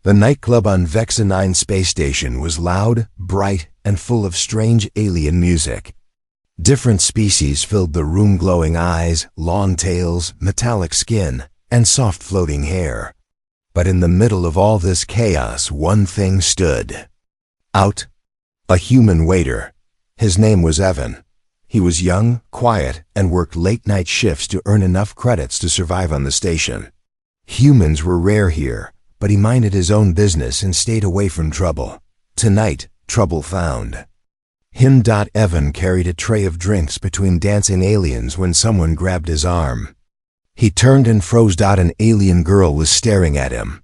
The nightclub on Vexa 9 space station was loud, bright, and full of strange alien music. Different species filled the room: glowing eyes, long tails, metallic skin, and soft floating hair. But in the middle of all this chaos, one thing stood out. A human waiter. His name was Evan. He was young, quiet, and worked late-night shifts to earn enough credits to survive on the station. Humans were rare here, but he minded his own business and stayed away from trouble. Tonight, trouble found him. Evan carried a tray of drinks between dancing aliens when someone grabbed his arm. He turned and froze. An alien girl was staring at him.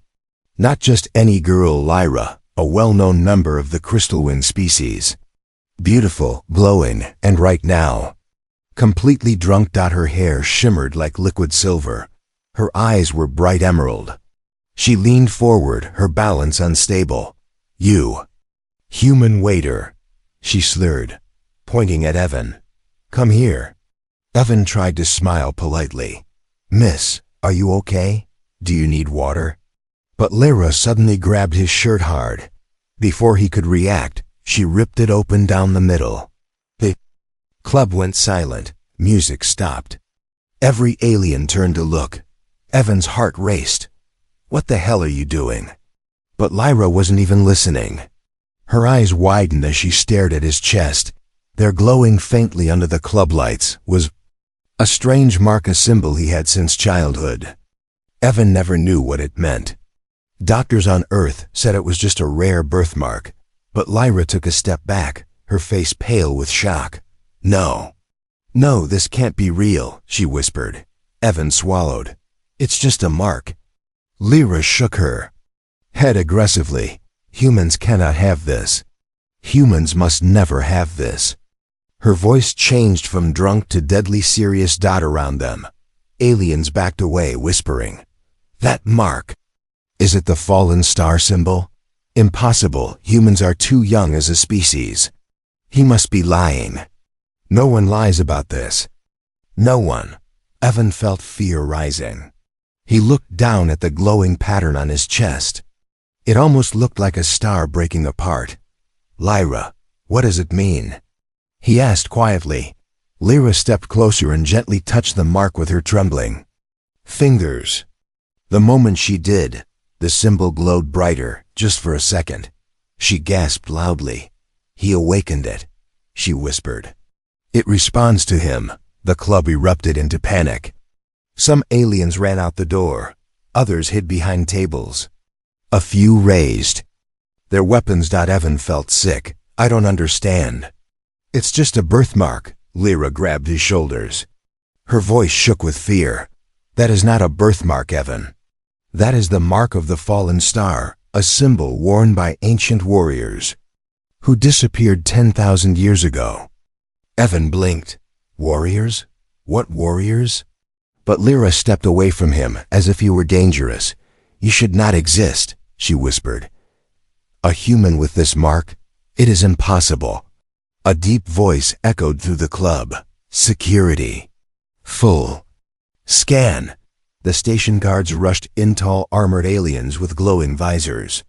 Not just any girl, Lyra, a well-known member of the crystalline species. Beautiful, glowing, and right now, completely drunk. Her hair shimmered like liquid silver. Her eyes were bright emerald. She leaned forward, her balance unstable. "You, human waiter," she slurred, pointing at Evan. "Come here." Evan tried to smile politely. "Miss, are you okay? Do you need water?" But Lyra suddenly grabbed his shirt hard. Before he could react, she ripped it open down the middle. The club went silent. Music stopped. Every alien turned to look. Evan's heart raced. "What the hell are you doing?" But Lyra wasn't even listening. Her eyes widened as she stared at his chest. There, glowing faintly under the club lights, was a strange mark, a symbol he had since childhood. Evan never knew what it meant. Doctors on Earth said it was just a rare birthmark, but Lyra took a step back, her face pale with shock. No, this can't be real," she whispered. Evan swallowed. "It's just a mark." Lyra shook her head aggressively. "Humans cannot have this. Humans must never have this." Her voice changed from drunk to deadly serious. Around them, aliens backed away, whispering, "That mark. Is it the fallen star symbol? Impossible. Humans are too young as a species. He must be lying." "No one lies about this. No one." Evan felt fear rising. He looked down at the glowing pattern on his chest. It almost looked like a star breaking apart. "Lyra, what does it mean?" he asked quietly. Lyra stepped closer and gently touched the mark with her trembling fingers. The moment she did, the symbol glowed brighter, just for a second. She gasped loudly. "He awakened it," she whispered. "It responds to him." The club erupted into panic. Some aliens ran out the door. Others hid behind tables. A few raised their weapons. Evan felt sick. "I don't understand." "It's just a birthmark." Lyra grabbed his shoulders. Her voice shook with fear. "That is not a birthmark, Evan. That is the mark of the fallen star, a symbol worn by ancient warriors who disappeared 10,000 years ago." Evan blinked. "Warriors? What warriors?" But Lyra stepped away from him as if he were dangerous. "You should not exist," she whispered. "A human with this mark? It is impossible." A deep voice echoed through the club. "Security. Full. Scan." The station guards rushed in, tall armored aliens with glowing visors.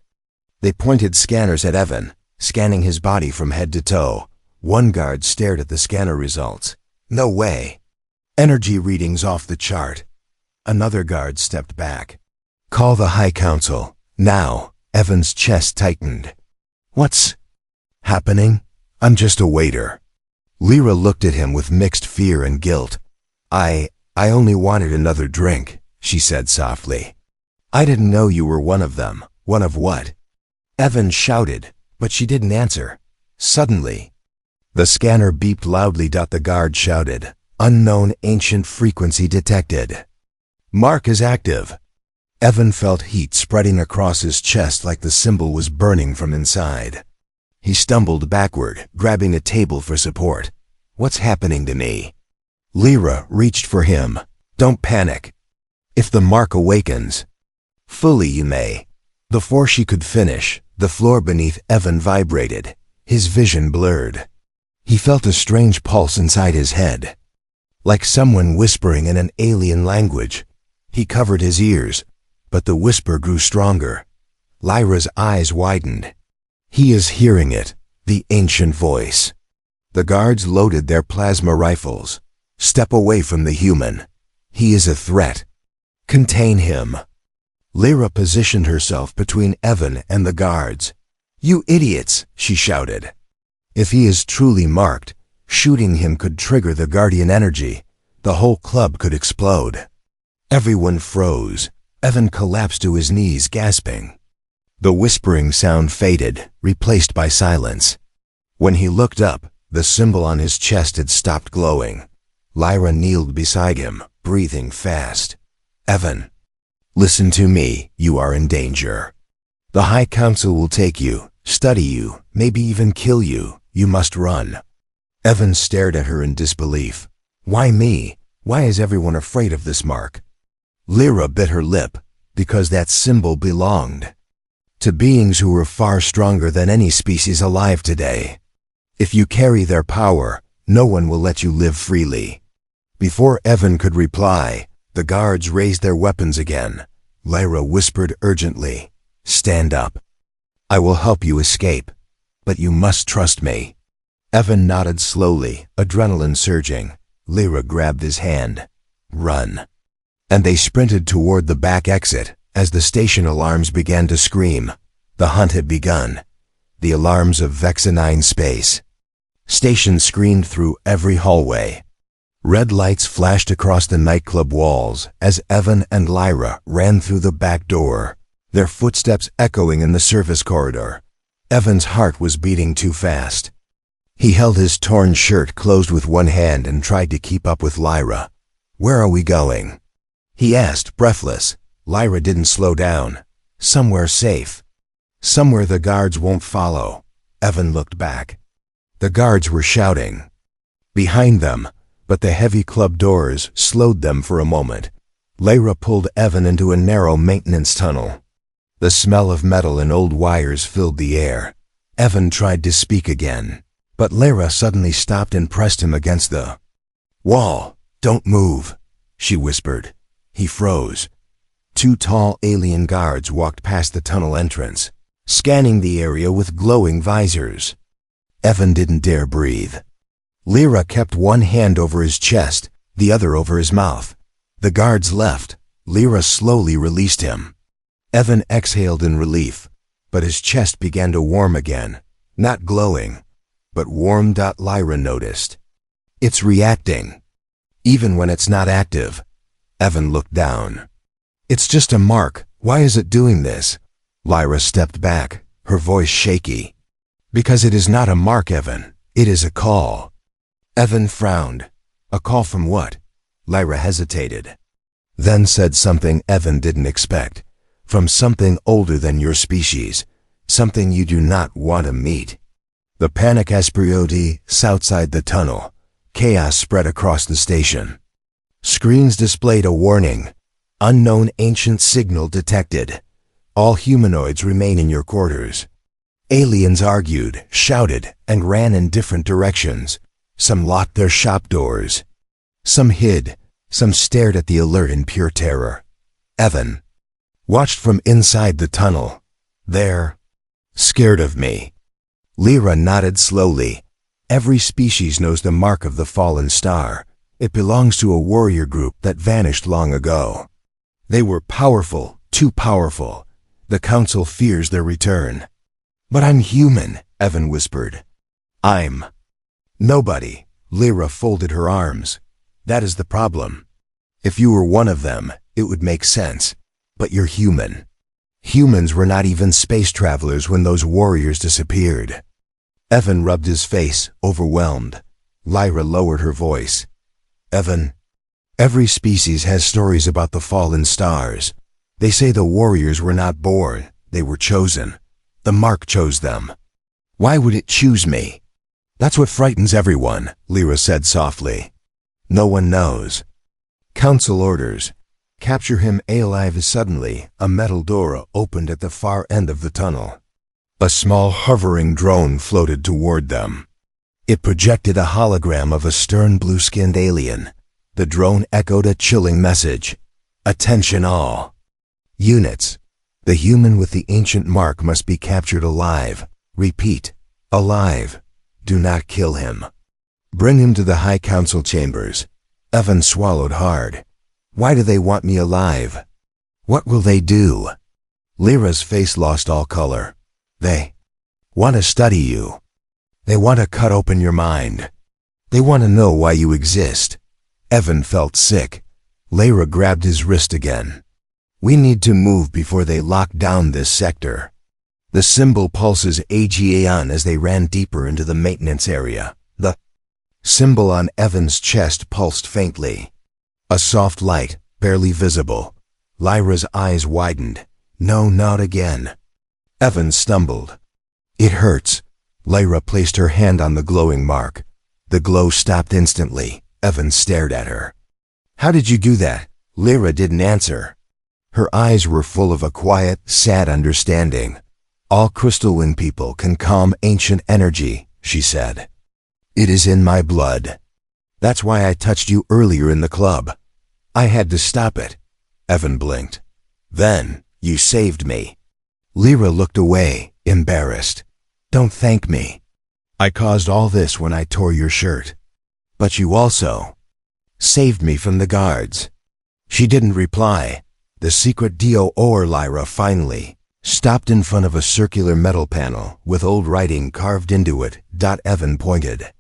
They pointed scanners at Evan, scanning his body from head to toe. One guard stared at the scanner results. "No way. Energy readings off the chart." Another guard stepped back. "Call the High Council. Now." Evan's chest tightened. "What's happening?" "I'm just a waiter." Lyra looked at him with mixed fear and guilt. I only wanted another drink," she said softly. "I didn't know you were one of them." "One of what?" Evan shouted, but she didn't answer. Suddenly, the scanner beeped loudly. The guard shouted, "Unknown ancient frequency detected. Mark is active." Evan felt heat spreading across his chest like the symbol was burning from inside. He stumbled backward, grabbing a table for support. "What's happening to me?" Lyra reached for him. "Don't panic. If the mark awakens fully, you may." Before she could finish, the floor beneath Evan vibrated. His vision blurred. He felt a strange pulse inside his head, like someone whispering in an alien language. He covered his ears, but the whisper grew stronger. Lyra's eyes widened. He is hearing it, the ancient voice. The guards loaded their plasma rifles. Step away from the human. He is a threat. Contain him. Lyra positioned herself between Evan and the guards. You idiots, she shouted. If he is truly marked, shooting him could trigger the Guardian energy. The whole club could explode. Everyone froze. Evan collapsed to his knees, gasping. The whispering sound faded, replaced by silence. When he looked up, the symbol on his chest had stopped glowing. Lyra kneeled beside him, breathing fast. Evan, listen to me, you are in danger. The High Council will take you, study you, maybe even kill you. You must run. Evan stared at her in disbelief. Why me? Why is everyone afraid of this mark? Lyra bit her lip, because that symbol belonged to beings who were far stronger than any species alive today. If you carry their power, no one will let you live freely. Before Evan could reply, the guards raised their weapons again. Lyra whispered urgently, Stand up. I will help you escape, but you must trust me. Evan nodded slowly, adrenaline surging. Lyra grabbed his hand. Run. And they sprinted toward the back exit. As the station alarms began to scream, the hunt had begun. The alarms of Vexa-9 space. Stations screamed through every hallway. Red lights flashed across the nightclub walls as Evan and Lyra ran through the back door, their footsteps echoing in the service corridor. Evan's heart was beating too fast. He held his torn shirt closed with one hand and tried to keep up with Lyra. Where are we going? He asked, breathless. Lyra didn't slow down. Somewhere safe. Somewhere the guards won't follow. Evan looked back. The guards were shouting behind them, but the heavy club doors slowed them for a moment. Lyra pulled Evan into a narrow maintenance tunnel. The smell of metal and old wires filled the air. Evan tried to speak again, but Lyra suddenly stopped and pressed him against the wall. Don't move, she whispered. He froze. Two tall alien guards walked past the tunnel entrance, scanning the area with glowing visors. Evan didn't dare breathe. Lyra kept one hand over his chest, the other over his mouth. The guards left. Lyra slowly released him. Evan exhaled in relief, but his chest began to warm again, not glowing, but warm. Lyra noticed. It's reacting, even when it's not active. Evan looked down. It's just a mark. Why is it doing this? Lyra stepped back, her voice shaky. Because it is not a mark, Evan. It is a call. Evan frowned. A call from what? Lyra hesitated, then said something Evan didn't expect. From something older than your species. Something you do not want to meet. The panic spread outside the tunnel. Chaos spread across the station. Screens displayed a warning. Unknown ancient signal detected. All humanoids remain in your quarters. Aliens argued, shouted, and ran in different directions. Some locked their shop doors. Some hid. Some stared at the alert in pure terror. Evan watched from inside the tunnel. There. Scared of me. Lyra nodded slowly. Every species knows the mark of the fallen star. It belongs to a warrior group that vanished long ago. They were powerful, too powerful. The Council fears their return. But I'm human, Evan whispered. I'm nobody. Lyra folded her arms. That is the problem. If you were one of them, it would make sense. But you're human. Humans were not even space travelers when those warriors disappeared. Evan rubbed his face, overwhelmed. Lyra lowered her voice. Evan, every species has stories about the fallen stars. They say the warriors were not born, they were chosen. The mark chose them. Why would it choose me? That's what frightens everyone, Lyra said softly. No one knows. Council orders. Capture him alive. Suddenly, a metal door opened at the far end of the tunnel. A small hovering drone floated toward them. It projected a hologram of a stern blue-skinned alien. The drone echoed a chilling message. Attention all. Units. The human with the ancient mark must be captured alive. Repeat, alive. Do not kill him. Bring him to the High Council chambers. Evan swallowed hard. Why do they want me alive? What will they do? Lyra's face lost all color. They want to study you. They want to cut open your mind. They want to know why you exist. Evan felt sick. Lyra grabbed his wrist again. We need to move before they lock down this sector. The symbol pulses AGAON as they ran deeper into the maintenance area. The symbol on Evan's chest pulsed faintly. A soft light, barely visible. Lyra's eyes widened. No, not again. Evan stumbled. It hurts. Lyra placed her hand on the glowing mark. The glow stopped instantly. Evan stared at her. How did you do that? Lyra didn't answer. Her eyes were full of a quiet, sad understanding. All crystalline people can calm ancient energy, she said. It is in my blood. That's why I touched you earlier in the club. I had to stop it. Evan blinked. Then, you saved me. Lyra looked away, embarrassed. Don't thank me. I caused all this when I tore your shirt. But you also saved me from the guards. She didn't reply. The secret DOR Lyra finally stopped in front of a circular metal panel with old writing carved into it. Evan pointed.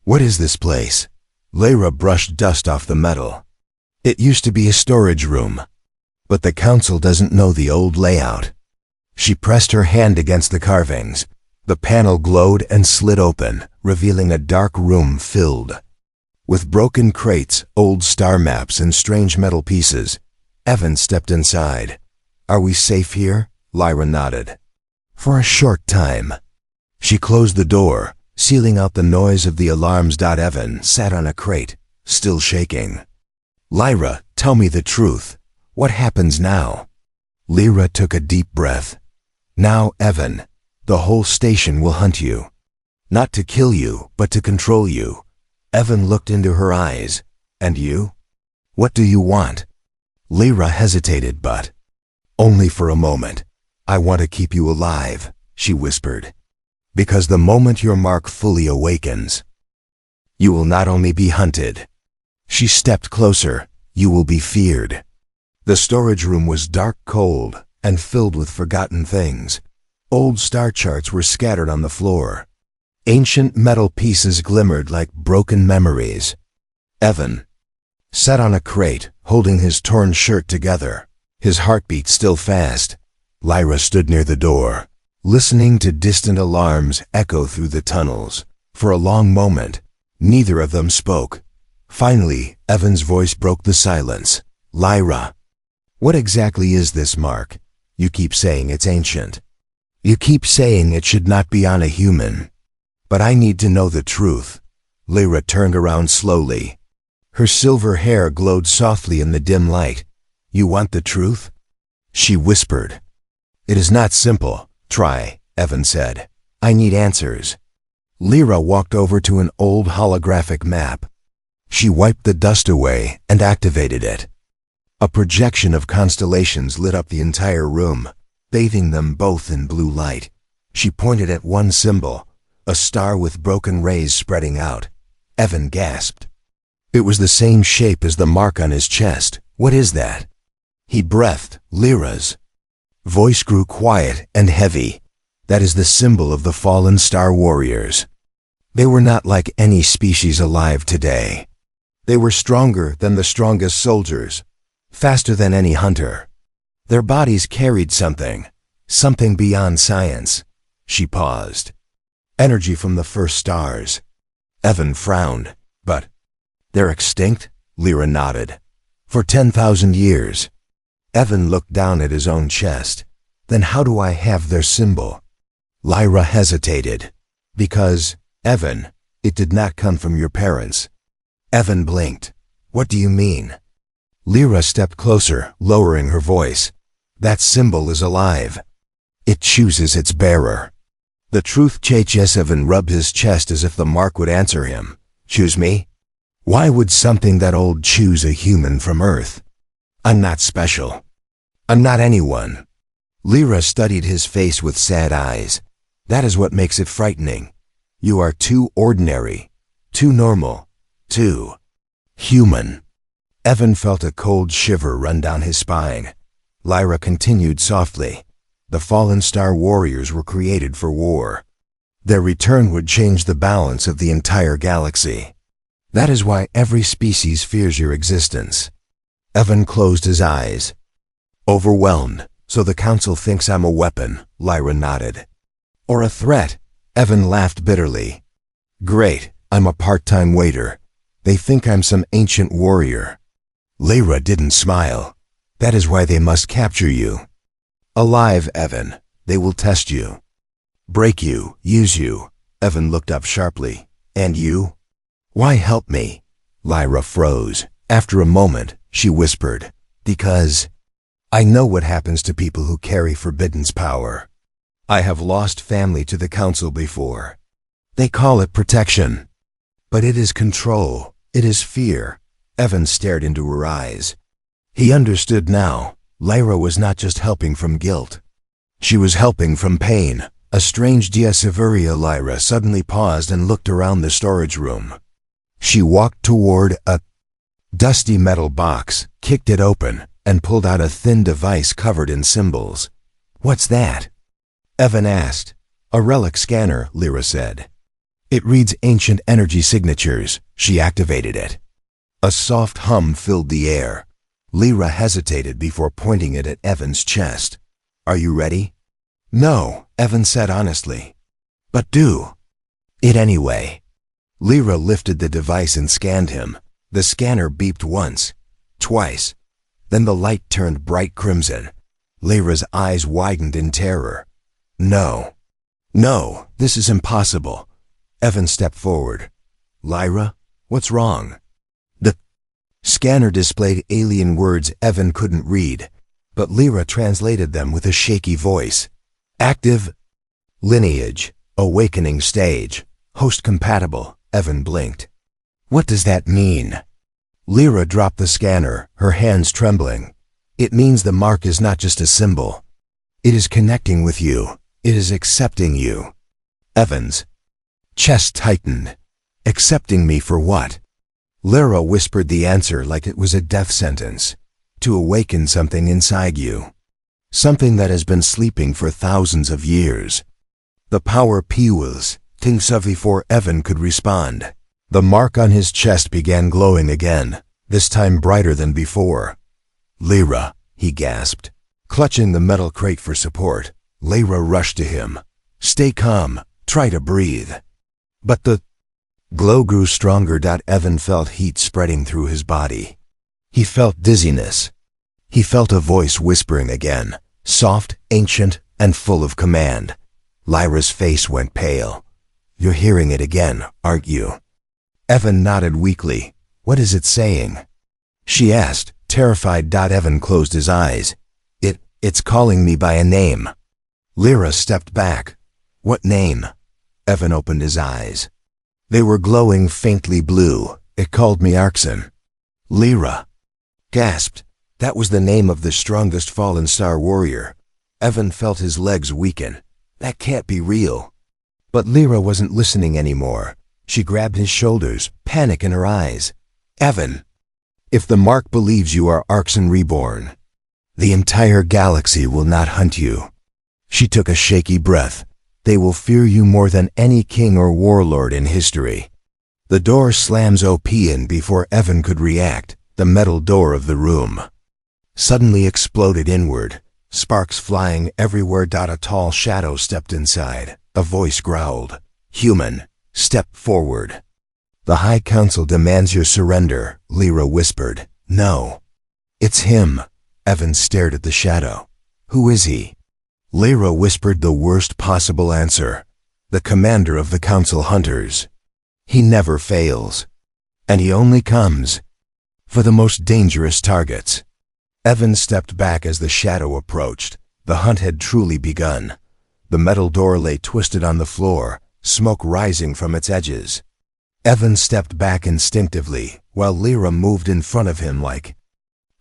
What is this place? Lyra brushed dust off the metal. It used to be a storage room. But the council doesn't know the old layout. She pressed her hand against the carvings. The panel glowed and slid open, revealing a dark room filled with broken crates, old star maps, and strange metal pieces. Evan stepped inside. Are we safe here? Lyra nodded. For a short time. She closed the door, sealing out the noise of the alarms. Evan sat on a crate, still shaking. Lyra, tell me the truth. What happens now? Lyra took a deep breath. Now, Evan, the whole station will hunt you. Not to kill you, but to control you. Evan looked into her eyes. And you? What do you want? Lyra hesitated, but only for a moment. I want to keep you alive, she whispered. Because the moment your mark fully awakens, you will not only be hunted. She stepped closer. You will be feared. The storage room was dark, cold, and filled with forgotten things. Old star charts were scattered on the floor. Ancient metal pieces glimmered like broken memories. Evan sat on a crate, holding his torn shirt together, his heartbeat still fast. Lyra stood near the door, listening to distant alarms echo through the tunnels. For a long moment, neither of them spoke. Finally, Evan's voice broke the silence. Lyra, what exactly is this mark? You keep saying it's ancient. You keep saying it should not be on a human. But I need to know the truth. Lyra turned around slowly. Her silver hair glowed softly in the dim light. You want the truth? She whispered. It is not simple. Try, Evan said. I need answers. Lyra walked over to an old holographic map. She wiped the dust away and activated it. A projection of constellations lit up the entire room, bathing them both in blue light. She pointed at one symbol, a star with broken rays spreading out. Evan gasped. It was the same shape as the mark on his chest. What is that? He breathed. Lyra's voice grew quiet and heavy. That is the symbol of the fallen star warriors. They were not like any species alive today. They were stronger than the strongest soldiers, faster than any hunter. Their bodies carried something beyond science. She paused. Energy from the first stars. Evan frowned. But they're extinct? Lyra nodded. For 10,000 years. Evan looked down at his own chest. Then how do I have their symbol? Lyra hesitated. Because, Evan, it did not come from your parents. Evan blinked. What do you mean? Lyra stepped closer, lowering her voice. That symbol is alive. It chooses its bearer. The truth. Evan rubbed his chest as if the mark would answer him. Choose me? Why would something that old choose a human from Earth? I'm not special. I'm not anyone. Lyra studied his face with sad eyes. That is what makes it frightening. You are too ordinary, too normal, too human. Evan felt a cold shiver run down his spine. Lyra continued softly. The fallen star warriors were created for war. Their return would change the balance of the entire galaxy. That is why every species fears your existence. Evan closed his eyes. Overwhelmed, so the council thinks I'm a weapon, Lyra nodded. Or a threat, Evan laughed bitterly. Great, I'm a part-time waiter. They think I'm some ancient warrior. Lyra didn't smile. That is why they must capture you. Alive, Evan. They will test you. Break you, use you. Evan looked up sharply. And you? Why help me? Lyra froze. After a moment, she whispered, because I know what happens to people who carry Forbidden's power. I have lost family to the council before. They call it protection. But it is control. It is fear. Evan stared into her eyes. He understood now. Lyra was not just helping from guilt. She was helping from pain. A strange dia Severia. Lyra suddenly paused and looked around the storage room. She walked toward a dusty metal box, kicked it open, and pulled out a thin device covered in symbols. What's that? Evan asked. A relic scanner, Lyra said. It reads ancient energy signatures. She activated it. A soft hum filled the air. Lyra hesitated before pointing it at Evan's chest. Are you ready? No, Evan said honestly. But do it anyway. Lyra lifted the device and scanned him. The scanner beeped once, twice. Then the light turned bright crimson. Lyra's eyes widened in terror. No. No, this is impossible. Evan stepped forward. Lyra, what's wrong? The scanner displayed alien words Evan couldn't read, but Lyra translated them with a shaky voice. Active lineage, awakening stage, host compatible. Evan blinked. What does that mean? Lyra dropped the scanner, her hands trembling. It means the mark is not just a symbol. It is connecting with you. It is accepting you. Evan's chest tightened. Accepting me for what? Lyra whispered the answer like it was a death sentence. To awaken something inside you. Something that has been sleeping for thousands of years. The power Piwils, thinks of before Evan could respond. The mark on his chest began glowing again, this time brighter than before. Lyra, he gasped. Clutching the metal crate for support, Lyra rushed to him. Stay calm, try to breathe. But the glow grew stronger. Evan felt heat spreading through his body. He felt dizziness. He felt a voice whispering again, soft, ancient, and full of command. Lyra's face went pale. You're hearing it again, aren't you? Evan nodded weakly. What is it saying? She asked, terrified. Evan closed his eyes. It's calling me by a name. Lyra stepped back. What name? Evan opened his eyes. They were glowing faintly blue. It called me Arxen. Lyra gasped. That was the name of the strongest fallen star warrior. Evan felt his legs weaken. That can't be real. But Lyra wasn't listening anymore. She grabbed his shoulders, panic in her eyes. Evan, if the mark believes you are Arxen reborn, the entire galaxy will not hunt you. She took a shaky breath. They will fear you more than any king or warlord in history. The door slams open before Evan could react. The metal door of the room suddenly exploded inward, sparks flying everywhere. A tall shadow stepped inside. A voice growled. Human, step forward. The High Council demands your surrender, Lyra whispered. No. It's him. Evan stared at the shadow. Who is he? Lyra whispered the worst possible answer. The commander of the Council Hunters. He never fails. And he only comes for the most dangerous targets. Evan stepped back as the shadow approached. The hunt had truly begun. The metal door lay twisted on the floor, smoke rising from its edges. Evan stepped back instinctively, while Lyra moved in front of him like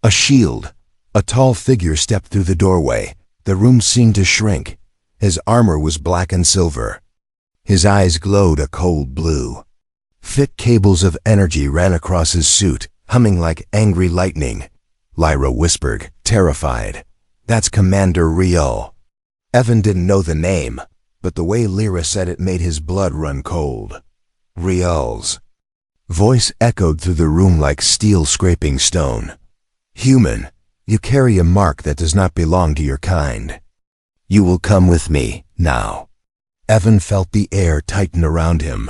a shield. A tall figure stepped through the doorway. The room seemed to shrink. His armor was black and silver. His eyes glowed a cold blue. Thick cables of energy ran across his suit, humming like angry lightning. Lyra whispered, terrified, "That's Commander Riel." Evan didn't know the name, but the way Lyra said it made his blood run cold. Riel's voice echoed through the room like steel scraping stone. "Human, you carry a mark that does not belong to your kind. You will come with me, now." Evan felt the air tighten around him.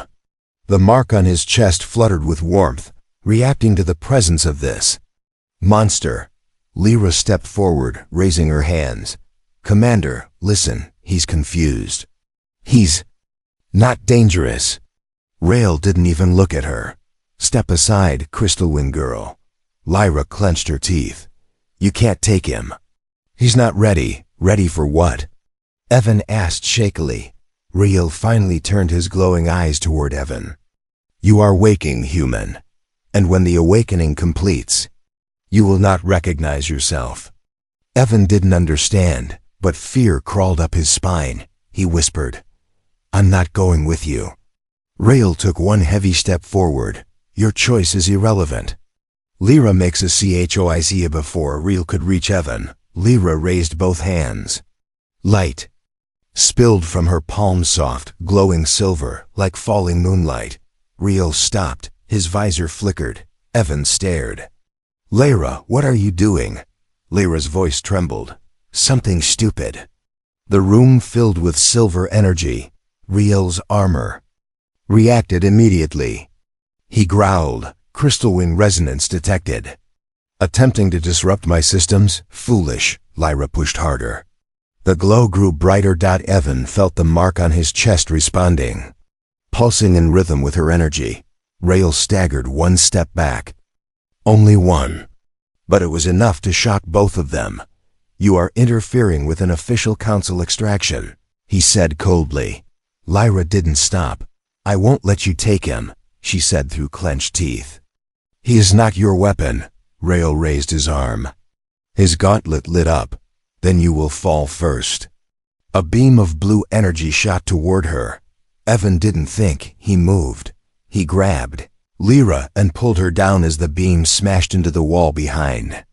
The mark on his chest fluttered with warmth, reacting to the presence of this monster. Lyra stepped forward, raising her hands. "Commander, listen, he's confused. He's not dangerous." Rael didn't even look at her. "Step aside, Crystal Wing Girl." Lyra clenched her teeth. "You can't take him." "He's not ready." "Ready for what?" Evan asked shakily. Riel finally turned his glowing eyes toward Evan. "You are waking, human. And when the awakening completes, you will not recognize yourself." Evan didn't understand, but fear crawled up his spine. He whispered, "I'm not going with you." Rael took one heavy step forward. "Your choice is irrelevant." Lyra makes a choice before Rael could reach Evan. Lyra raised both hands. Light spilled from her palm, soft, glowing silver, like falling moonlight. Rael stopped. His visor flickered. Evan stared. "Lyra, what are you doing?" Lyra's voice trembled. "Something stupid." The room filled with silver energy. Riel's armor reacted immediately. He growled. "Crystal wing resonance detected." "Attempting to disrupt my systems? Foolish." Lyra pushed harder. The glow grew brighter. Evan felt the mark on his chest responding, pulsing in rhythm with her energy. Rael staggered one step back. Only one. But it was enough to shock both of them. "You are interfering with an official council extraction," he said coldly. Lyra didn't stop. "I won't let you take him," she said through clenched teeth. "He is not your weapon." Rael raised his arm. His gauntlet lit up. "Then you will fall first." A beam of blue energy shot toward her. Evan didn't think. He moved. He grabbed Lyra and pulled her down as the beam smashed into the wall behind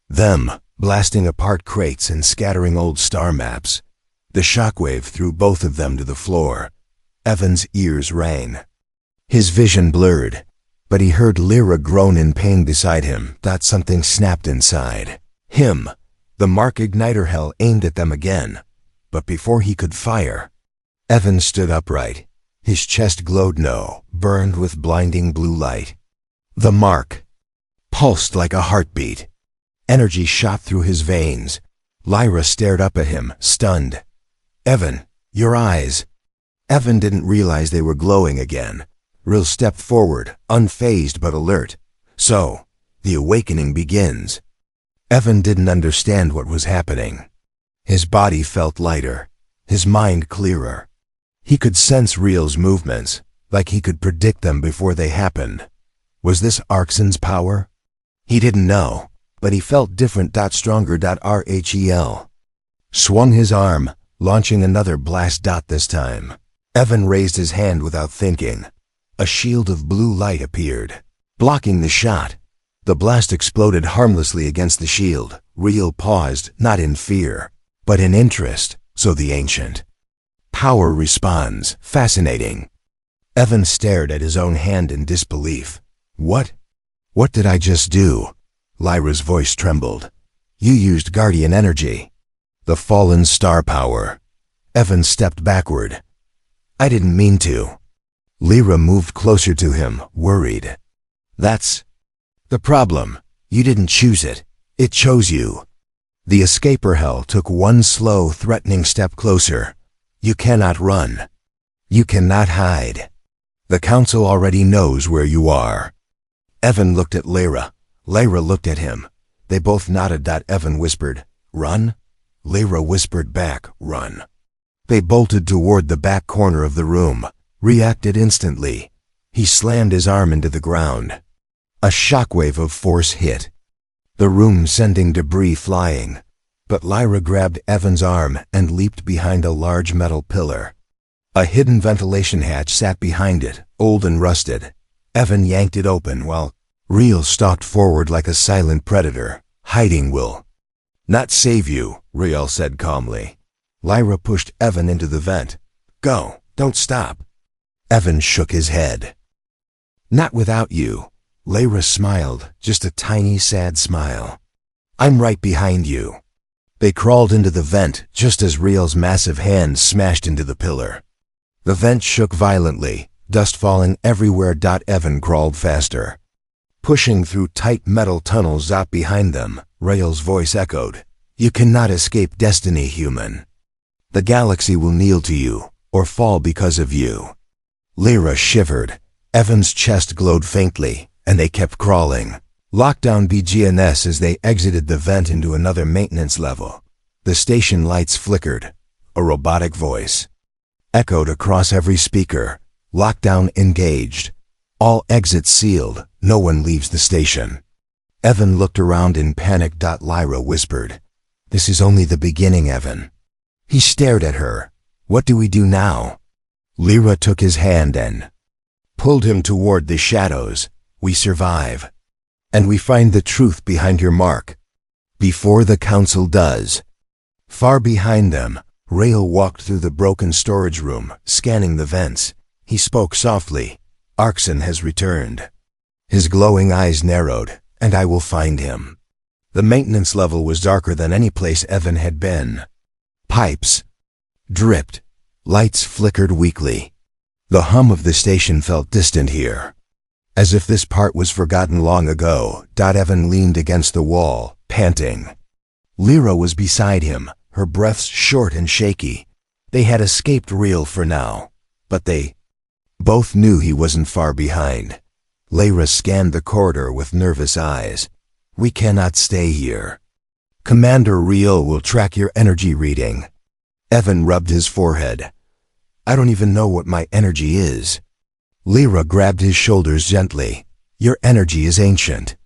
them, blasting apart crates and scattering old star maps. The shockwave threw both of them to the floor. Evan's ears rang. His vision blurred, but he heard Lyra groan in pain beside him. That something snapped inside him. The mark igniter hell aimed at them again, but before he could fire, Evan stood upright. His chest glowed burned with blinding blue light. The mark pulsed like a heartbeat. Energy shot through his veins. Lyra stared up at him, stunned. "Evan, your eyes." Evan didn't realize they were glowing again. Riel stepped forward, unfazed but alert. "So, the awakening begins." Evan didn't understand what was happening. His body felt lighter, his mind clearer. He could sense Riel's movements, like he could predict them before they happened. Was this Arxon's power? He didn't know, but he felt different. Stronger. Rahel swung his arm, launching another blast. This time, Evan raised his hand without thinking. A shield of blue light appeared, blocking the shot. The blast exploded harmlessly against the shield. Riel paused, not in fear, but in interest. So the ancient power responds. Fascinating. Evan stared at his own hand in disbelief. What did I just do?" Lyra's voice trembled. "You used guardian energy. The fallen star power." Evan stepped backward. "I didn't mean to." Lyra moved closer to him, worried. "That's the problem. You didn't choose it. It chose you." The escaper hell took one slow, threatening step closer. "You cannot run. You cannot hide. The council already knows where you are." Evan looked at Lyra. Lyra looked at him. They both nodded. Evan whispered, "Run?" Lyra whispered back, "Run." They bolted toward the back corner of the room, reacted instantly. He slammed his arm into the ground. A shockwave of force hit the room, sending debris flying. But Lyra grabbed Evan's arm and leaped behind a large metal pillar. A hidden ventilation hatch sat behind it, old and rusted. Evan yanked it open while Reel stalked forward like a silent predator. Hiding will not save you, Reel said calmly. Lyra pushed Evan into the vent. Go, don't stop. Evan shook his head. Not without you. Lyra smiled, just a tiny sad smile. I'm right behind you. They crawled into the vent just as Reel's massive hand smashed into the pillar. The vent shook violently, dust falling everywhere. Evan crawled faster. Pushing through tight metal tunnels out behind them, Reel's voice echoed. You cannot escape destiny, human. The galaxy will kneel to you, or fall because of you. Lyra shivered. Evan's chest glowed faintly, and they kept crawling. Lockdown BGNS as they exited the vent into another maintenance level. The station lights flickered. A robotic voice echoed across every speaker. Lockdown engaged. All exits sealed. No one leaves the station. Evan looked around in panic. Lyra whispered, This is only the beginning, Evan. He stared at her. What do we do now? Lyra took his hand and pulled him toward the shadows. We survive. And we find the truth behind your mark. Before the council does. Far behind them, Rael walked through the broken storage room, scanning the vents. He spoke softly. Arkson has returned. His glowing eyes narrowed, and I will find him. The maintenance level was darker than any place Evan had been. Pipes dripped. Lights flickered weakly. The hum of the station felt distant here. As if this part was forgotten long ago. Evan leaned against the wall, panting. Lyra was beside him, her breaths short and shaky. They had escaped Reel for now, but they both knew he wasn't far behind. Lyra scanned the corridor with nervous eyes. We cannot stay here. Commander Reel will track your energy reading. Evan rubbed his forehead. I don't even know what my energy is. Lyra grabbed his shoulders gently. Your energy is ancient.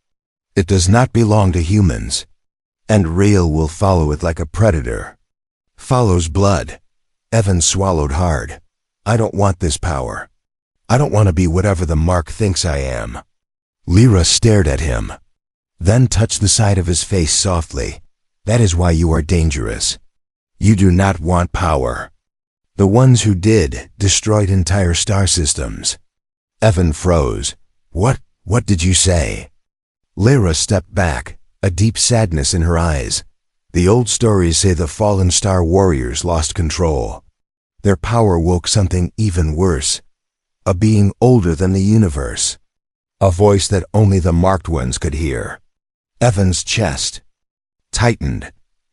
It does not belong to humans. And Reel will follow it like a predator. Follows blood. Evan swallowed hard. I don't want this power. I don't want to be whatever the mark thinks I am. Lyra stared at him, then touched the side of his face softly. That is why you are dangerous. You do not want power. The ones who did destroyed entire star systems. Evan froze. What did you say? Lyra stepped back, a deep sadness in her eyes. The old stories say the fallen star warriors lost control. Their power woke something even worse. A being older than the universe. A voice that only the marked ones could hear. Evan's chest tightened.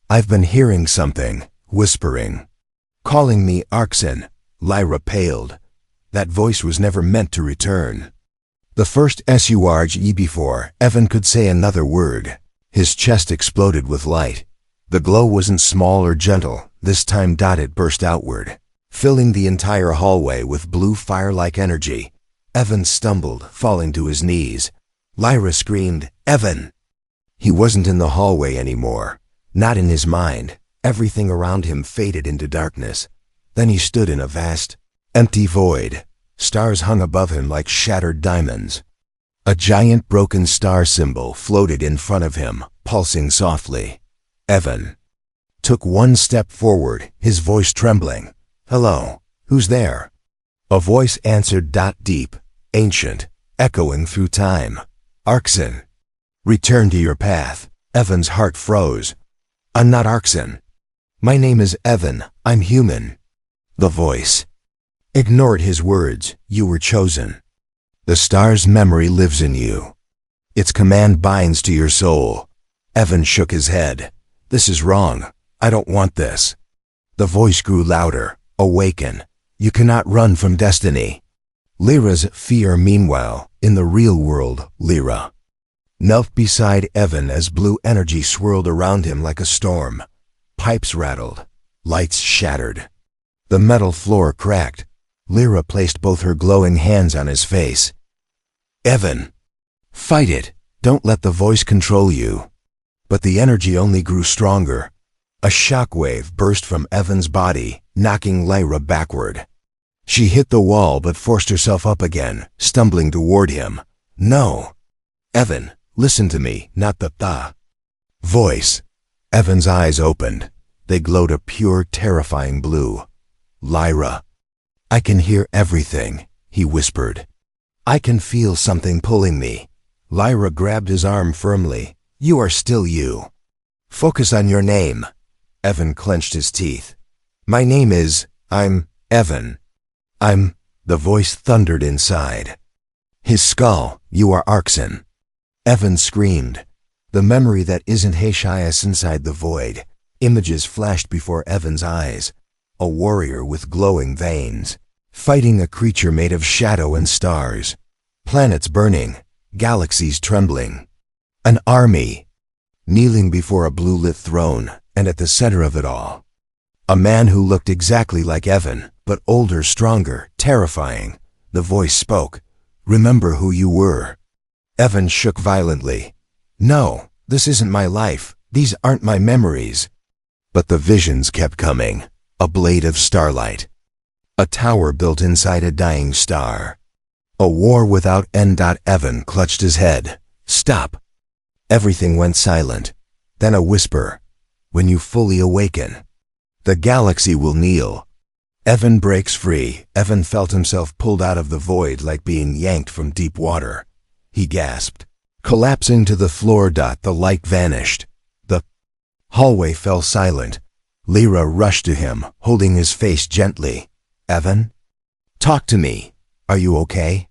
I've been hearing something, whispering. Calling me Arkson. Lyra paled. That voice was never meant to return. The first SURGE before Evan could say another word. His chest exploded with light. The glow wasn't small or gentle. This time it burst outward, filling the entire hallway with blue fire-like energy. Evan stumbled, falling to his knees. Lyra screamed, Evan! He wasn't in the hallway anymore. Not in his mind. Everything around him faded into darkness. Then he stood in a vast, empty void. Stars hung above him like shattered diamonds. A giant broken star symbol floated in front of him, pulsing softly. Evan took one step forward, his voice trembling. Hello, who's there? A voice answered, deep, ancient, echoing through time. Arkson. Return to your path. Evan's heart froze. I'm not Arkson. My name is Evan. I'm human. The voice ignored his words. You were chosen. The star's memory lives in you. Its command binds to your soul. Evan shook his head. This is wrong. I don't want this. The voice grew louder. Awaken. You cannot run from destiny. Lyra's fear, meanwhile, in the real world, Lyra knelt beside Evan as blue energy swirled around him like a storm. Pipes rattled. Lights shattered. The metal floor cracked. Lyra placed both her glowing hands on his face. Evan! Fight it! Don't let the voice control you. But the energy only grew stronger. A shockwave burst from Evan's body, knocking Lyra backward. She hit the wall but forced herself up again, stumbling toward him. No. Evan, listen to me, not the voice. Evan's eyes opened. They glowed a pure, terrifying blue. Lyra. I can hear everything, he whispered. I can feel something pulling me. Lyra grabbed his arm firmly. You are still you. Focus on your name. Evan clenched his teeth. My name is, I'm Evan. The voice thundered inside. His skull, you are Arxen. Evan screamed. The memory that isn't HFY inside the void. Images flashed before Evan's eyes. A warrior with glowing veins, fighting a creature made of shadow and stars. Planets burning, galaxies trembling. An army, kneeling before a blue-lit throne, and at the center of it all, a man who looked exactly like Evan, but older, stronger, terrifying. The voice spoke. Remember who you were. Evan shook violently. No, this isn't my life. These aren't my memories. But the visions kept coming. A blade of starlight. A tower built inside a dying star. A war without end. Evan clutched his head. Stop. Everything went silent. Then a whisper. When you fully awaken, the galaxy will kneel. Evan breaks free. Evan felt himself pulled out of the void like being yanked from deep water. He gasped, collapsing to the floor. The light vanished. The hallway fell silent. Lyra rushed to him, holding his face gently. Evan? Talk to me. Are you okay?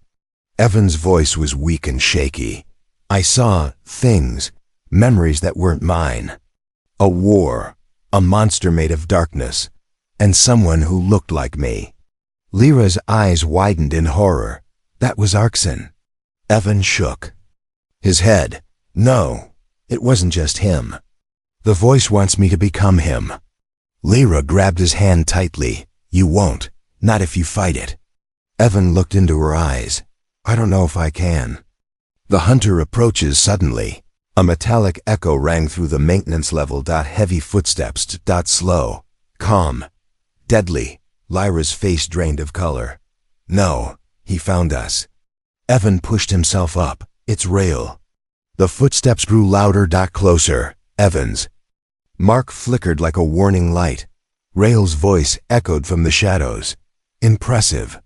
Evan's voice was weak and shaky. I saw things, memories that weren't mine. A war, a monster made of darkness, and someone who looked like me. Lyra's eyes widened in horror. That was Arxen. Evan shook his head. No, it wasn't just him. The voice wants me to become him. Lyra grabbed his hand tightly. You won't, not if you fight it. Evan looked into her eyes. I don't know if I can. The hunter approaches suddenly. A metallic echo rang through the maintenance level. Heavy footsteps. Slow, calm, deadly. Lyra's face drained of color. No, he found us. Evan pushed himself up. It's Rael. The footsteps grew louder. Closer. Evan's mark flickered like a warning light. Rael's voice echoed from the shadows. Impressive.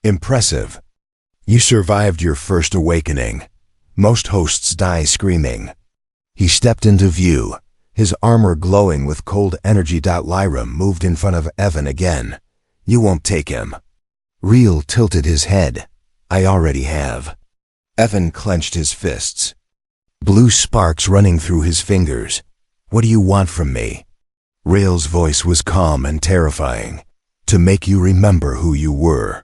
Impressive. You survived your first awakening. Most hosts die screaming. He stepped into view, his armor glowing with cold energy. Lyra moved in front of Evan again. You won't take him. Rael tilted his head. I already have. Evan clenched his fists. Blue sparks running through his fingers. What do you want from me? Rael's voice was calm and terrifying. To make you remember who you were.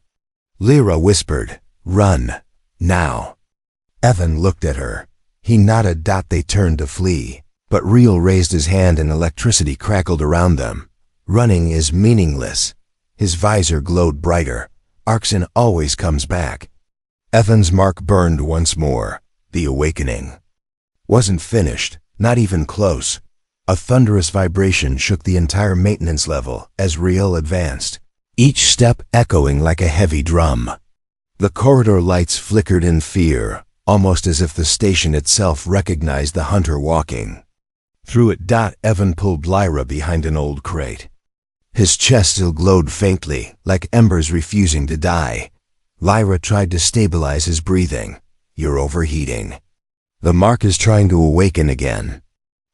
Lyra whispered, run, now. Evan looked at her. He nodded. They turned to flee, but Rael raised his hand and electricity crackled around them. Running is meaningless. His visor glowed brighter. Arxen always comes back. Evan's mark burned once more. The awakening wasn't finished, not even close. A thunderous vibration shook the entire maintenance level as Rael advanced, each step echoing like a heavy drum. The corridor lights flickered in fear, almost as if the station itself recognized the hunter walking. Through it. Evan pulled Lyra behind an old crate. His chest still glowed faintly, like embers refusing to die. Lyra tried to stabilize his breathing. You're overheating. The mark is trying to awaken again.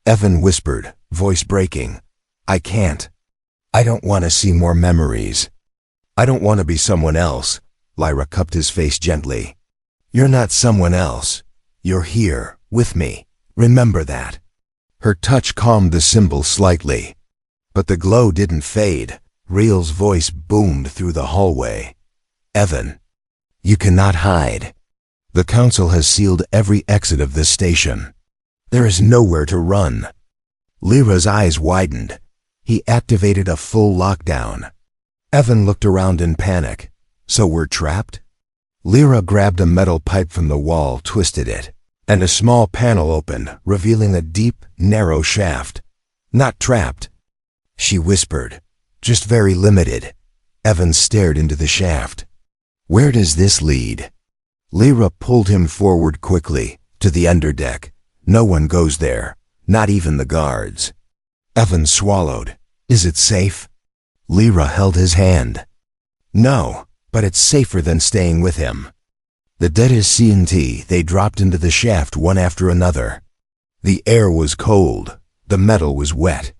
Evan whispered, voice breaking. I can't. I don't want to see more memories. I don't want to be someone else. Lyra cupped his face gently. You're not someone else. You're here, with me. Remember that. Her touch calmed the symbol slightly. But the glow didn't fade. Rael's voice boomed through the hallway. Evan, you cannot hide. The council has sealed every exit of this station. There is nowhere to run. Lyra's eyes widened. He activated a full lockdown. Evan looked around in panic. So we're trapped? Lyra grabbed a metal pipe from the wall, twisted it, and a small panel opened, revealing a deep, narrow shaft. Not trapped, she whispered. Just very limited. Evan stared into the shaft. Where does this lead? Lyra pulled him forward quickly, to the underdeck. No one goes there, not even the guards. Evan swallowed. Is it safe? Lyra held his hand. No, but it's safer than staying with him. The dead as CNT, they dropped into the shaft one after another. The air was cold. The metal was wet.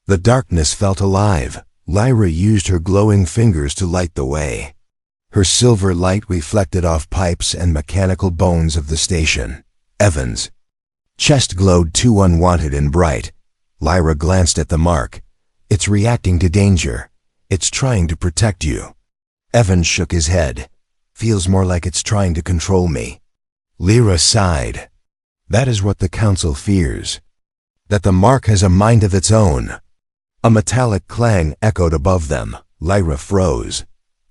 The darkness felt alive. Lyra used her glowing fingers to light the way. Her silver light reflected off pipes and mechanical bones of the station. Evan's chest glowed too unwanted and bright. Lyra glanced at the mark. It's reacting to danger. It's trying to protect you. Evan shook his head. Feels more like it's trying to control me. Lyra sighed. That is what the Council fears. That the mark has a mind of its own. A metallic clang echoed above them. Lyra froze.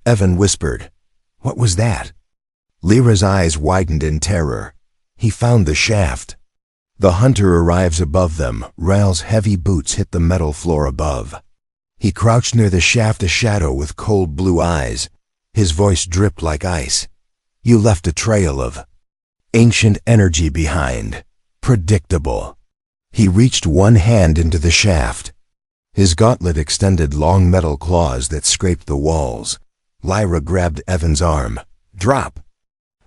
Evan whispered, "What was that?" Lyra's eyes widened in terror. He found the shaft. The hunter arrives above them. Rail's heavy boots hit the metal floor above. He crouched near the shaft, a shadow with cold blue eyes. His voice dripped like ice. You left a trail of ancient energy behind. Predictable. He reached one hand into the shaft. His gauntlet extended long metal claws that scraped the walls. Lyra grabbed Evan's arm. Drop!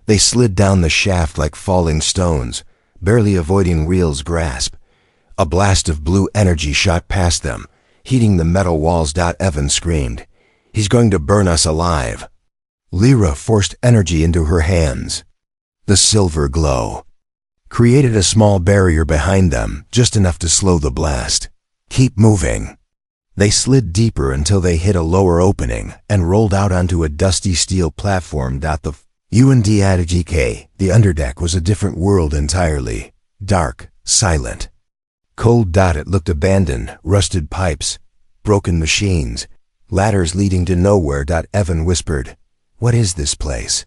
They slid down the shaft like falling stones, barely avoiding Real's grasp. A blast of blue energy shot past them, heating the metal walls. Evan screamed, "He's going to burn us alive." Lyra forced energy into her hands. The silver glow created a small barrier behind them, just enough to slow the blast. Keep moving. They slid deeper until they hit a lower opening and rolled out onto a dusty steel platform. The unsteady, the underdeck was a different world entirely. Dark, silent. Cold. It looked abandoned. Rusted pipes, broken machines, ladders leading to nowhere. Evan whispered, "What is this place?"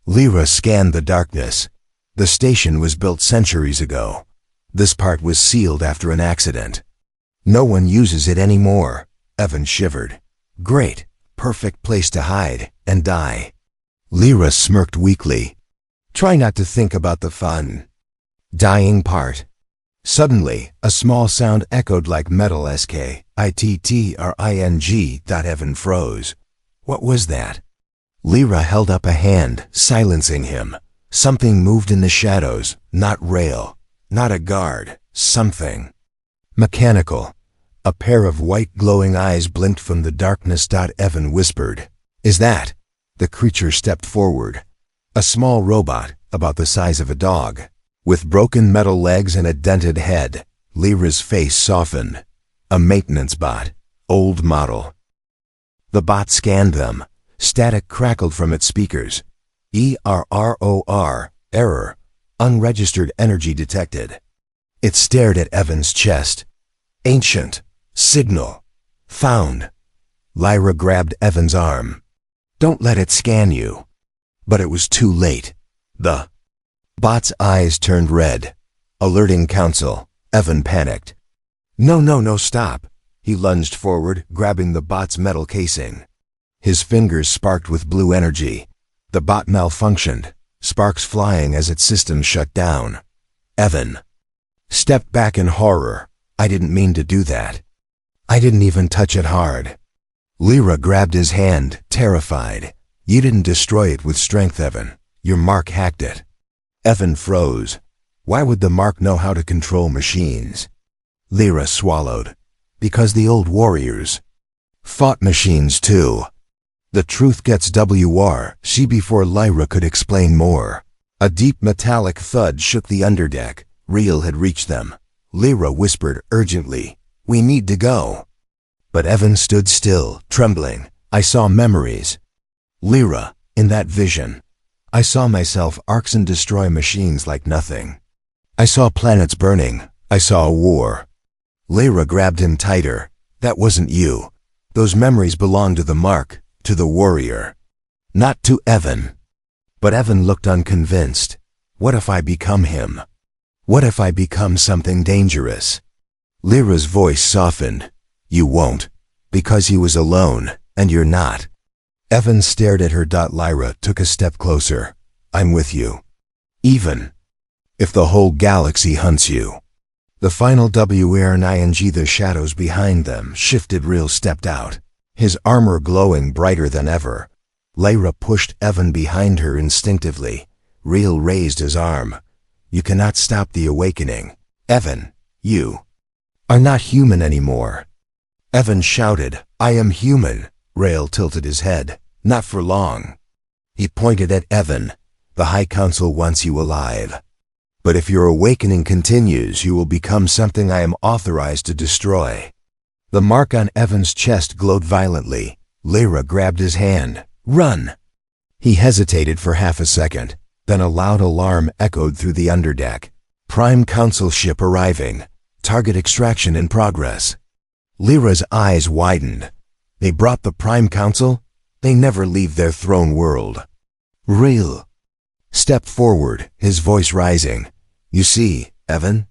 Lyra scanned the darkness. The station was built centuries ago. This part was sealed after an accident. No one uses it anymore. Evan shivered. Great, perfect place to hide and die. Lyra smirked weakly. Try not to think about the fun. Dying part. Suddenly, a small sound echoed like metal. Skittring. Evan froze. What was that? Lyra held up a hand, silencing him. Something moved in the shadows. Not Rail. Not a guard. Something mechanical. A pair of white glowing eyes blinked from the darkness. Evan whispered, "Is that?" The creature stepped forward. A small robot, about the size of a dog, with broken metal legs and a dented head. Lyra's face softened. A maintenance bot. Old model. The bot scanned them. Static crackled from its speakers. Error. Unregistered energy detected. It stared at Evan's chest. Ancient. Signal. Found. Lyra grabbed Evan's arm. Don't let it scan you. But it was too late. The bot's eyes turned red. Alerting Council. Evan panicked. No, stop. He lunged forward, grabbing the bot's metal casing. His fingers sparked with blue energy. The bot malfunctioned, sparks flying as its system shut down. Evan stepped back in horror. I didn't mean to do that. I didn't even touch it hard. Lyra grabbed his hand, terrified. You didn't destroy it with strength, Evan. Your mark hacked it. Evan froze. Why would the mark know how to control machines? Lyra swallowed. Because the old warriors fought machines too. The truth gets WR. Before Lyra could explain more. A deep metallic thud shook the underdeck. Real had reached them. Lyra whispered urgently, "We need to go." But Evan stood still, trembling. I saw memories. Lyra, in that vision, I saw myself arcs and destroy machines like nothing. I saw planets burning. I saw a war. Lyra grabbed him tighter. That wasn't you. Those memories belonged to the mark, to the warrior. Not to Evan. But Evan looked unconvinced. What if I become him? What if I become something dangerous? Lyra's voice softened. You won't, because he was alone, and you're not. Evan stared at her. Lyra took a step closer. I'm with you. Even if the whole galaxy hunts you. The final WRNING. The shadows behind them shifted. Real stepped out, his armor glowing brighter than ever. Lyra pushed Evan behind her instinctively. Real raised his arm. You cannot stop the awakening. Evan, you are not human anymore. Evan shouted, I am human. Rail tilted his head. Not for long. He pointed at Evan. The High Council wants you alive. But if your awakening continues, you will become something I am authorized to destroy. The mark on Evan's chest glowed violently. Lyra grabbed his hand. Run! He hesitated for half a second. Then a loud alarm echoed through the underdeck. Prime Council ship arriving. Target extraction in progress. Lyra's eyes widened. They brought the Prime Council? They never leave their throne world. Real stepped forward, his voice rising. You see, Evan?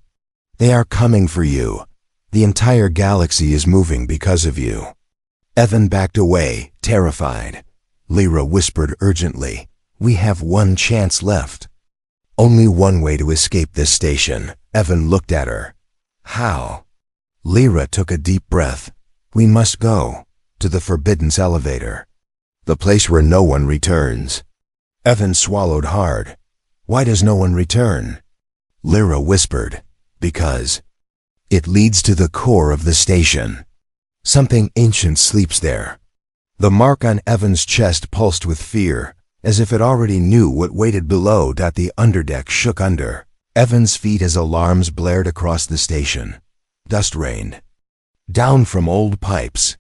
They are coming for you. The entire galaxy is moving because of you. Evan backed away, terrified. Lyra whispered urgently, we have one chance left. Only one way to escape this station. Evan looked at her. How? Lyra took a deep breath. We must go to the Forbidden's elevator. The place where no one returns. Evan swallowed hard. Why does no one return? Lyra whispered. Because it leads to the core of the station. Something ancient sleeps there. The mark on Evan's chest pulsed with fear, as if it already knew what waited below. The underdeck shook under Evan's feet as alarms blared across the station. Dust rained down from old pipes.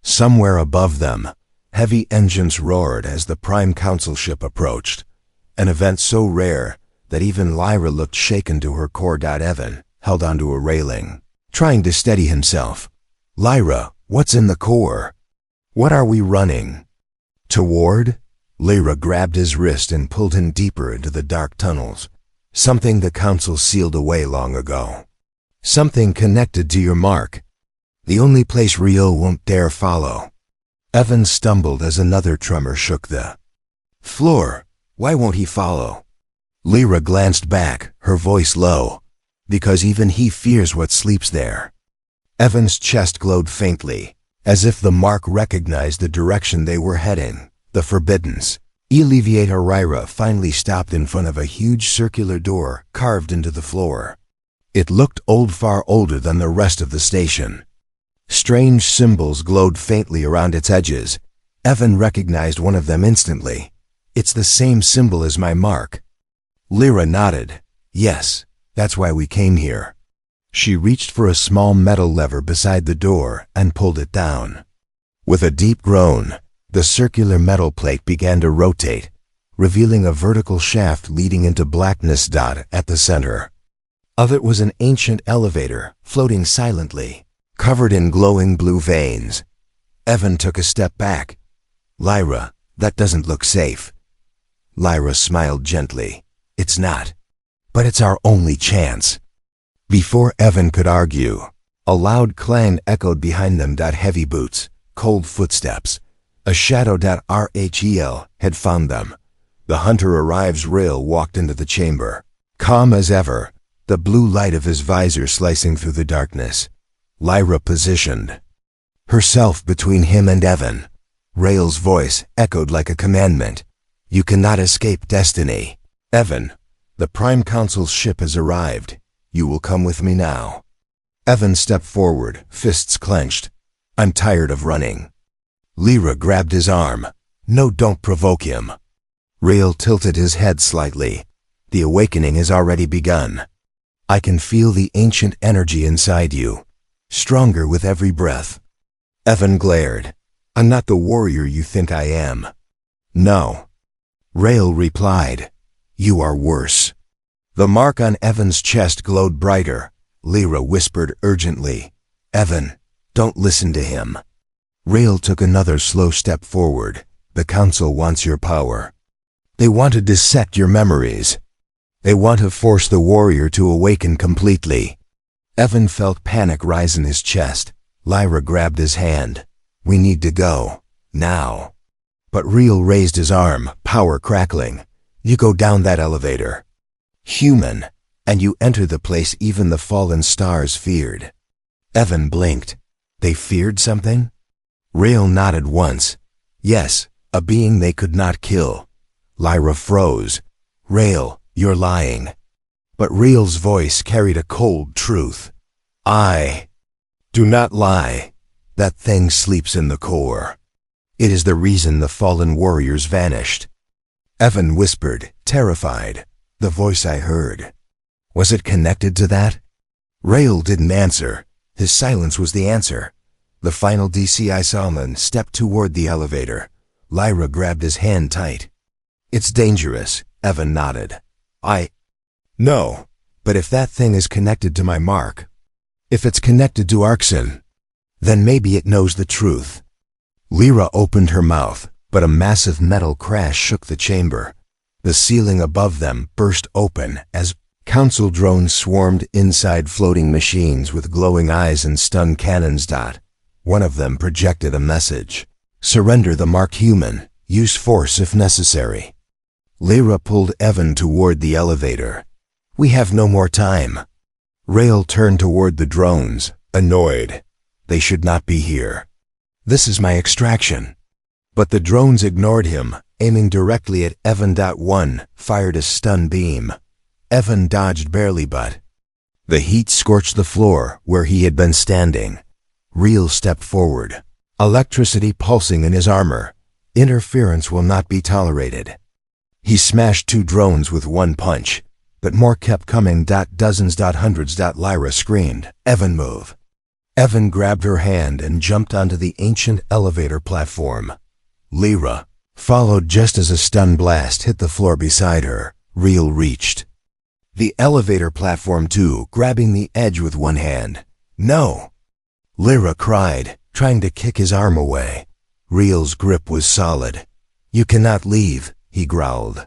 Somewhere above them, heavy engines roared as the Prime Council ship approached, an event so rare that even Lyra looked shaken to her core. Evan held onto a railing, trying to steady himself. Lyra, what's in the core? What are we running toward? Lyra grabbed his wrist and pulled him deeper into the dark tunnels. Something the Council sealed away long ago. Something connected to your mark. The only place Rio won't dare follow. Evan stumbled as another tremor shook the floor. Why won't he follow? Lyra glanced back, her voice low. Because even he fears what sleeps there. Evan's chest glowed faintly, as if the mark recognized the direction they were heading. The Forbidden's Elevator. Lyra finally stopped in front of a huge circular door carved into the floor. It looked old, far older than the rest of the station. Strange symbols glowed faintly around its edges. Evan recognized one of them instantly. It's the same symbol as my mark. Lyra nodded. Yes, that's why we came here. She reached for a small metal lever beside the door and pulled it down. With a deep groan, the circular metal plate began to rotate, revealing a vertical shaft leading into blackness. At the center of it was an ancient elevator, floating silently, covered in glowing blue veins. Evan took a step back. Lyra, that doesn't look safe. Lyra smiled gently. It's not. But it's our only chance. Before Evan could argue, a loud clang echoed behind them. Heavy boots, cold footsteps. A shadow. Rachel had found them. The hunter arrives. Rail walked into the chamber, calm as ever, the blue light of his visor slicing through the darkness. Lyra positioned herself between him and Evan. Rail's voice echoed like a commandment. You cannot escape destiny. Evan, the Prime Council's ship has arrived. You will come with me now. Evan stepped forward, fists clenched. I'm tired of running. Lyra grabbed his arm. No, don't provoke him. Rail tilted his head slightly. The awakening has already begun. I can feel the ancient energy inside you, stronger with every breath. Evan glared. I'm not the warrior you think I am. No. Rail replied. You are worse. The mark on Evan's chest glowed brighter. Lyra whispered urgently. Evan, don't listen to him. Rail took another slow step forward. The Council wants your power. They want to dissect your memories. They want to force the warrior to awaken completely. Evan felt panic rise in his chest. Lyra grabbed his hand. We need to go. Now. But Reel raised his arm, power crackling. You go down that elevator. Human. And you enter the place even the fallen stars feared. Evan blinked. They feared something? Reel nodded once. Yes, a being they could not kill. Lyra froze. Reel, you're lying. But Reel's voice carried a cold truth. Do not lie. That thing sleeps in the core. It is the reason the fallen warriors vanished. Evan whispered, terrified. The voice I heard. Was it connected to that? Reel didn't answer. His silence was the answer. The final DCI Salmon stepped toward the elevator. Lyra grabbed his hand tight. It's dangerous, Evan nodded. No, but if that thing is connected to my mark, if it's connected to Arxon, then maybe it knows the truth. Lyra opened her mouth, but a massive metal crash shook the chamber. The ceiling above them burst open as council drones swarmed inside floating machines with glowing eyes and stun cannons. One of them projected a message. Surrender the marked human. Use force if necessary. Lyra pulled Evan toward the elevator. We have no more time. Reel turned toward the drones, annoyed. They should not be here. This is my extraction. But the drones ignored him, aiming directly at Evan. One fired a stun beam. Evan dodged barely, but the heat scorched the floor where he had been standing. Reel stepped forward, electricity pulsing in his armor. Interference will not be tolerated. He smashed two drones with one punch, but more kept coming. Dozens, hundreds. Lyra screamed, Evan, move. Evan grabbed her hand and jumped onto the ancient elevator platform. Lyra followed just as a stun blast hit the floor beside her. Reel reached the elevator platform too, grabbing the edge with one hand. No! Lyra cried, trying to kick his arm away. Reel's grip was solid. You cannot leave, he growled.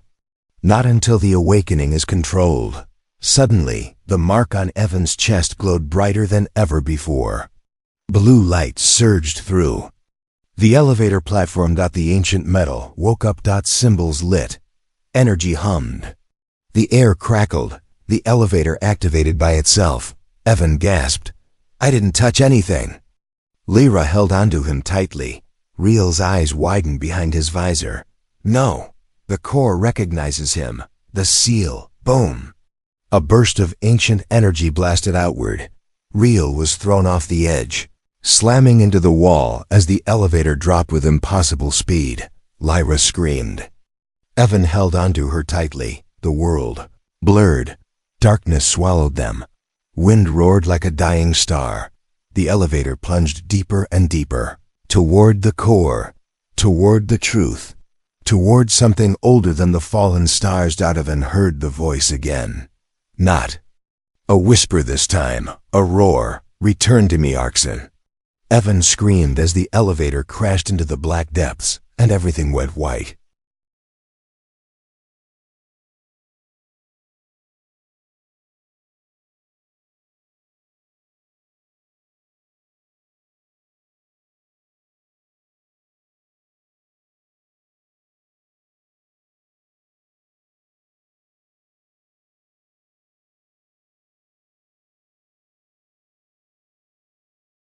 Not until the awakening is controlled. Suddenly, the mark on Evan's chest glowed brighter than ever before. Blue light surged through the elevator platform. The ancient metal woke up. Symbols lit. Energy hummed. The air crackled. The elevator activated by itself. Evan gasped. I didn't touch anything. Lyra held onto him tightly. Reel's eyes widened behind his visor. No. The core recognizes him. The seal. Boom. A burst of ancient energy blasted outward. Reel was thrown off the edge, slamming into the wall as the elevator dropped with impossible speed. Lyra screamed. Evan held onto her tightly. The world blurred. Darkness swallowed them. Wind roared like a dying star. The elevator plunged deeper and deeper, toward the core, toward the truth, toward something older than the fallen stars. Evan heard the voice again. Not a whisper this time, a roar. Return to me, Arxon. Evan screamed as the elevator crashed into the black depths, and everything went white.